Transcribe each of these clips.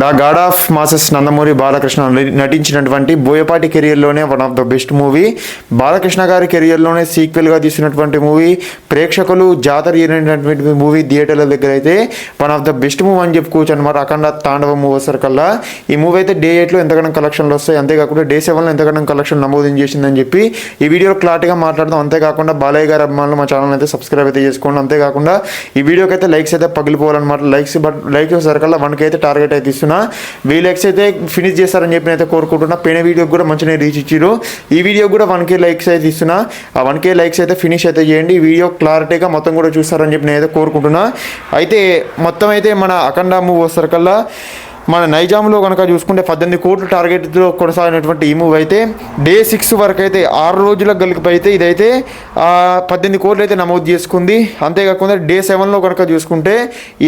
The god of masses Nandamuri Balakrishna నటించినటువంటి బోయపాటి కెరియర్లోనే one of the best movie. Balakrishna గారి కెరియర్లోనే సీక్వెల్గా తీసినటువంటి మూవీ. ప్రేక్షకులు జాతర అయినటువంటి మూవీ థియేటర్ల దగ్గర అయితే one of the best movie అని చెప్పుకోవచ్చు అనమాట. అఖండ తాండవ మూవీ వచ్చేసరికల్లా ఈ మూవీ అయితే డే 8లో ఎంతగానో కలెక్షన్లు వస్తాయి, అంతేకాకుండా డే 7లో ఎంతగానో కలెక్షన్ నమోదు చేసిందని చెప్పి ఈ వీడియోలో క్లారిటీగా మాట్లాడదాం. అంతేకాకుండా బాలయ్య గారి అభిమానులు మా ఛానల్ అయితే సబ్స్క్రైబ్ అయితే చేసుకోండి. అంతేకాకుండా ఈ వీడియోకి అయితే లైక్స్ అయితే పగిలిపోవాలన్నమాట. లైక్స్ సరికల్లా 1K అయితే టార్గెట్ అయితే ఇస్తున్నా. వీలెక్స్ అయితే ఫినిష్ చేస్తారని చెప్పి అయితే కోరుకుంటున్నా. పైన వీడియోకి కూడా మంచిగా రీచ్ ఇచ్చారు. ఈ వీడియో కూడా 1K లైక్స్ అయితే ఇస్తున్నా. ఆ 1K లైక్స్ అయితే ఫినిష్ అయితే చేయండి. ఈ వీడియో క్లారిటీగా మొత్తం కూడా చూస్తారని చెప్పి నేనైతే కోరుకుంటున్నా. అయితే మొత్తం అయితే మన అఖండ మూవీ వస్తేకల్లా మన నైజాంలో కనుక చూసుకుంటే 18 కోట్ల టార్గెట్తో కొనసాగినటువంటి ఈ మూవీ అయితే డే 6 వరకు అయితే 6 రోజుల గలిపి అయితే ఇదైతే 18 కోట్లు అయితే నమోదు చేసుకుంది. అంతేకాకుండా డే 7లో కనుక చూసుకుంటే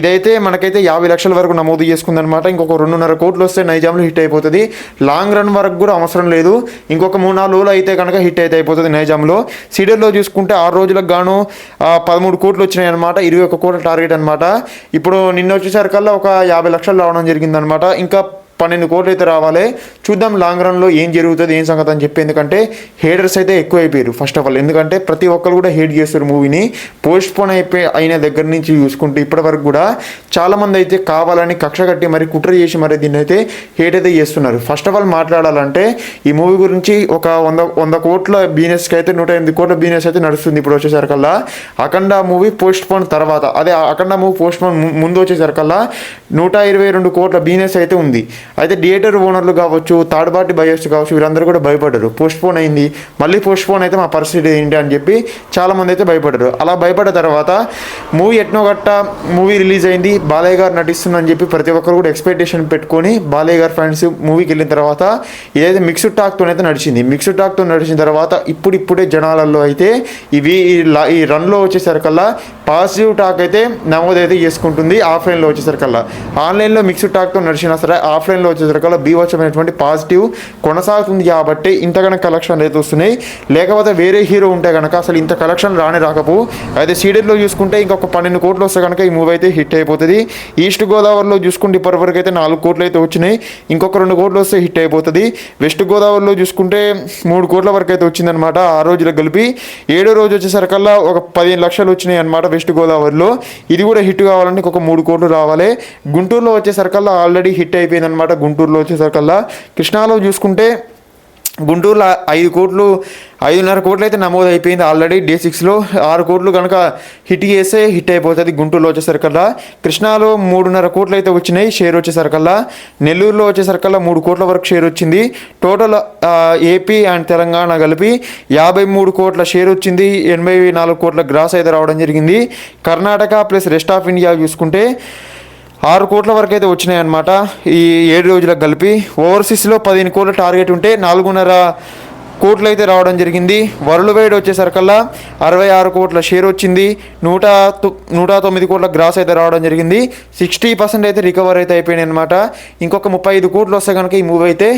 ఇదైతే మనకైతే 50 లక్షల వరకు నమోదు చేసుకుంది అనమాట. ఇంకొక 2.5 కోట్లు వస్తే నైజాంలో హిట్ అయిపోతుంది. లాంగ్ రన్ వరకు కూడా అవసరం లేదు. ఇంకొక 3-4 రోజులు అయితే కనుక హిట్ అయితే అయిపోతుంది నైజాంలో. సీడర్లో చూసుకుంటే 6 రోజులకు గాను 13 కోట్లు వచ్చినాయి అనమాట. 21 కోట్ల టార్గెట్ అనమాట. ఇప్పుడు నిన్న వచ్చేసరికల్లా ఒక 50 లక్షలు రావడం జరిగింది అనమాట. ఇంకా 12 కోట్లు అయితే రావాలి. చూద్దాం లాంగ్ రన్లో ఏం జరుగుతుంది, ఏం సంగతి అని చెప్పి. ఎందుకంటే హేటర్స్ అయితే ఎక్కువ అయిపోయారు ఫస్ట్ ఆఫ్ ఆల్. ఎందుకంటే ప్రతి ఒక్కరు కూడా హేట్ చేస్తారు మూవీని. పోస్ట్ పోన్ అయిన దగ్గర నుంచి చూసుకుంటే ఇప్పటి వరకు కూడా చాలామంది అయితే కావాలని కక్ష కట్టి మరి కుట్ర చేసి మరి దీన్ని అయితే హేట్ అయితే చేస్తున్నారు. ఫస్ట్ ఆఫ్ ఆల్ మాట్లాడాలంటే ఈ మూవీ గురించి ఒక 100 కోట్ల బిజినెస్కి అయితే 108 కోట్ల బిజినెస్ అయితే నడుస్తుంది ఇప్పుడు వచ్చేసరికల్లా. అఖండ మూవీ పోస్ట్ పోన్ తర్వాత, అదే అఖండ మూవీ పోస్ట్ పోన్ ముందు వచ్చేసరికల్లా 122 కోట్ల బిజినెస్ అయితే ఉంది. అయితే థియేటర్ ఓనర్లు కావచ్చు, థర్డ్ పార్టీ బయర్స్ కావచ్చు, వీరందరూ కూడా భయపడ్డారు. పోస్ట్ పోన్ అయింది, మళ్ళీ పోస్ట్ పోన్ అయితే మా పరిస్థితి ఏంటి అని చెప్పి చాలామంది అయితే భయపడ్డారు. అలా భయపడ్డ తర్వాత మూవీ ఎట్నో గట్ట మూవీ రిలీజ్ అయింది. బాలయ్య గారు నటిస్తుందని చెప్పి ప్రతి ఒక్కరు కూడా ఎక్స్పెక్టేషన్ పెట్టుకొని బాలయ్య గారు ఫ్యాన్స్ మూవీకి వెళ్ళిన తర్వాత ఇదైతే మిక్స్డ్ టాక్తో అయితే నడిచింది. మిక్స్డ్ టాక్తో నడిచిన తర్వాత ఇప్పుడిప్పుడే జనాలలో అయితే ఈ రన్లో వచ్చేసరికల్లా పాజిటివ్ టాక్ అయితే నమోదైతే చేసుకుంటుంది. ఆఫ్లైన్లో వచ్చేసరికల్లా, ఆన్లైన్లో మిక్స్డ్ టాక్తో నడిచినా సరే ఆఫ్లైన్లో వచ్చేసరికల్లా బీభత్సమైనటువంటి పాజిటివ్ కొనసాగుతుంది. కాబట్టి ఇంతగానో కలెక్షన్ అయితే వస్తున్నాయి. లేకపోతే వేరే హీరో ఉంటే కనుక అసలు ఇంత కలెక్షన్ రాకపో. అయితే సీడెడ్లో చూసుకుంటే ఇంకొక 12 కోట్లు వస్తే కనుక ఈ మూవీ అయితే హిట్ అయిపోతుంది. ఈస్ట్ గోదావరిలో చూసుకుంటే ఇప్పటివరకు అయితే 4 కోట్లు అయితే వచ్చినాయి. ఇంకొక 2 కోట్లు వస్తే హిట్ అయిపోతుంది. వెస్ట్ గోదావరిలో చూసుకుంటే 3 కోట్ల వరకు అయితే వచ్చిందనమాట. 6 రోజులకు కలిపి 7వ రోజు వచ్చేసరికల్లా ఒక 15 లక్షలు వచ్చినాయి అనమాట వెస్ట్ గోదావరిలో. ఇది కూడా హిట్ కావాలంటే ఇంకొక 3 కోట్లు రావాలి. గుంటూరులో వచ్చేసరికల్లా ఆల్రెడీ హిట్ అయిపోయింది అనమాట. గుంటూరులో వచ్చేసరికల్లా కృష్ణాలో చూసుకుంటే గుంటూరులో 5.5 కోట్లు అయితే నమోదు అయిపోయింది ఆల్రెడీ. డే 6లో 6 కోట్లు కనుక హిట్ చేస్తే హిట్ అయిపోతుంది. గుంటూరులో వచ్చేసరికల్లా కృష్ణాలో 3.5 కోట్లు అయితే వచ్చినాయి షేర్ వచ్చేసరికల్లా. నెల్లూరులో వచ్చేసరికల్లా 3 కోట్ల వరకు షేర్ వచ్చింది. టోటల్ ఏపీ అండ్ తెలంగాణ కలిపి 53 కోట్ల షేర్ వచ్చింది. 84 కోట్ల గ్రాస్ అయితే రావడం జరిగింది. Karnataka plus rest of India చూసుకుంటే 6 కోట్ల వరకు అయితే వచ్చినాయి అనమాట ఈ 7 రోజులకు కలిపి. ఓవర్సీస్లో 15 కోట్ల టార్గెట్ ఉంటే 4.5 కోట్లు అయితే రావడం జరిగింది. వరల్డ్ వైడ్ వచ్చేసరికల్లా 66 కోట్ల షేర్ వచ్చింది. 109 కోట్ల గ్రాస్ అయితే రావడం జరిగింది. 60% అయితే రికవర్ అయితే అయిపోయినాయి అనమాట. ఇంకొక 35 కోట్లు వస్తే కనుక ఈ మూవీ అయితే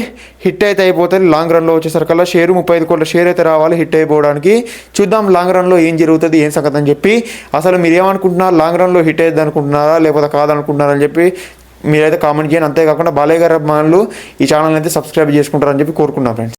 హిట్ అయితే అయిపోతుంది. లాంగ్ రన్లో వచ్చేసరికల్లా 35 కోట్ల షేర్ అయితే రావాలి హిట్ అయిపోవడానికి. చూద్దాం లాంగ్ రన్లో ఏం జరుగుతుంది, ఏం సంగతి అని చెప్పి. అసలు మీరు ఏమనుకుంటున్నారు, లాంగ్ రన్లో హిట్ అయ్యేది అనుకుంటున్నారా లేకపోతే కాదనుకుంటున్నారని చెప్పి మీరైతే కామెంట్ చేయండి. అంతేకాకుండా బాలయ్య గారి అభిమానులు ఈ ఛానల్ అయితే సబ్స్క్రైబ్ చేసుకుంటారని చెప్పి కోరుకున్నాను ఫ్రెండ్స్.